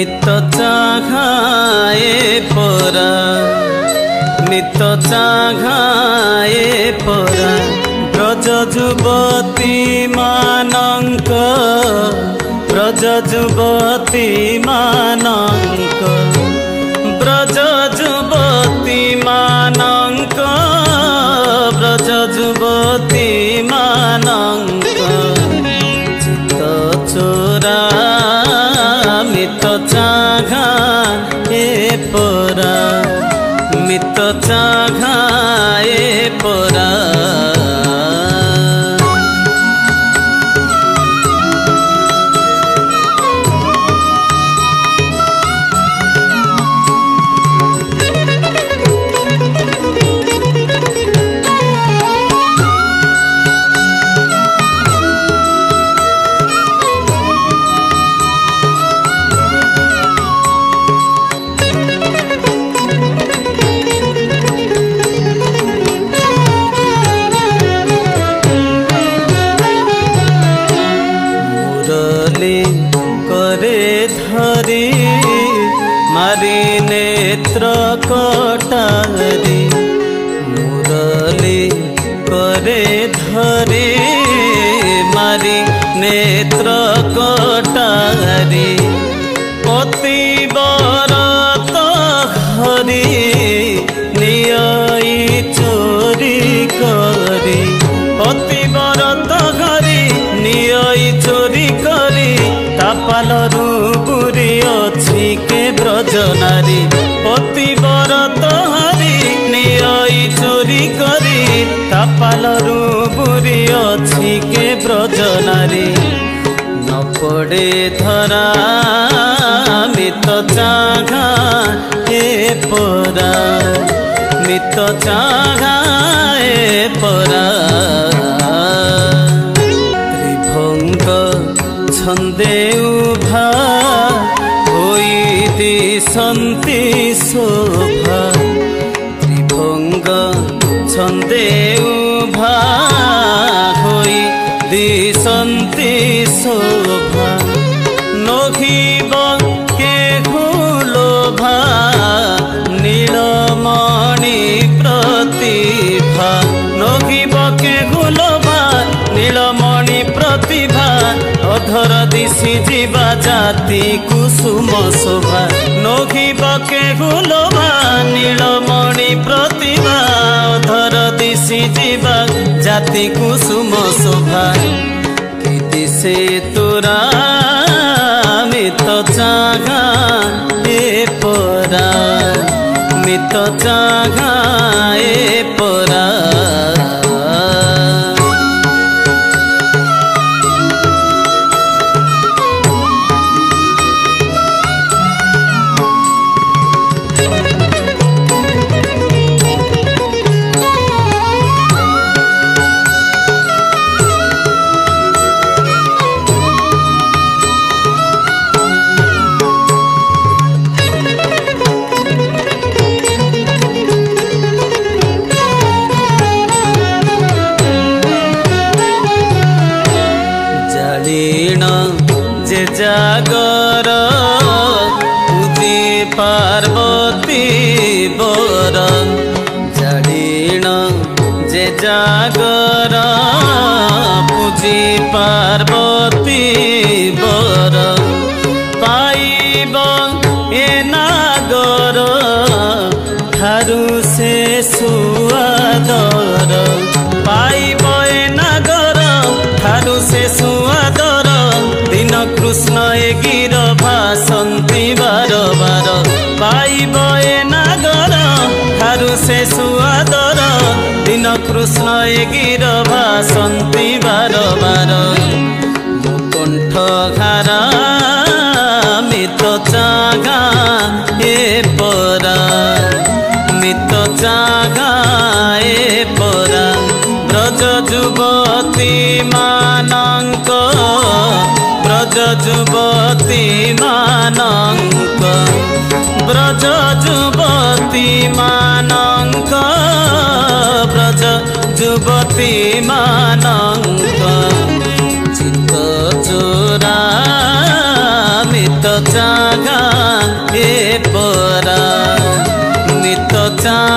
मित चाघाए परा मित चाघाए परा ब्रज युवती मानंक ब्रज युवती मानंक ब्रज युवती मानंक ब्रज युवती मानंक चित्त चोरा मित चाघा ए परा मित चाघा ए परा करे धरी मारी नेत्र कटारी मुरली करे धरी मारी नेत्र कटारी पतिव्रत हरि नियई चोरी करी पतिव्रत हरि नियई चोरी करी तापालरू बुरी अछि के ब्रज नारी पतिव्रत हरि नियई चोरी करी तापालरू बुरी अछि के ब्रज नारी न पड़े धरा मित चाघा ए परा मित चाघा ए परा त्रिभंग छंदे उभा होई दिशन्ति शोभा त्रिभंग छंदे उभा होई दिशन्ति शोभा नोखिब के लोभा नीलमणि प्रतिभा नोखिब के लोभा नीलमणि प्रतिभा अधर दिशि जीवा जाति कुसुम शोभा नोखिब के लोभा नीलमणि प्रतिभा अधर दिशि जीवा जाति कुसुम शोभा कि दिशे तोरा मित चाघा ए परा मित चाघा ए परा जे जागर पूजी पार्वती बर जाणीण जे जागर पूजी पार्वती बर पाइब ए नागर ठारू से सुआदर पाइब ए नागर ठारू से सुआदर दिन कृष्ण ए गिर भासंती बार बार पाइब ए नागर ठारू से सुआदर दिन कृष्ण ए गिर भासंती बार बार मुकुंठ घारा मित चाघा ए परा मित चाघा ए परा ब्रज युवती मानंक ब्रज युवती मानंक ब्रज युवती मानंक ब्रज युवती मानंक चित्त चोरा मित चाघा ଚାଁ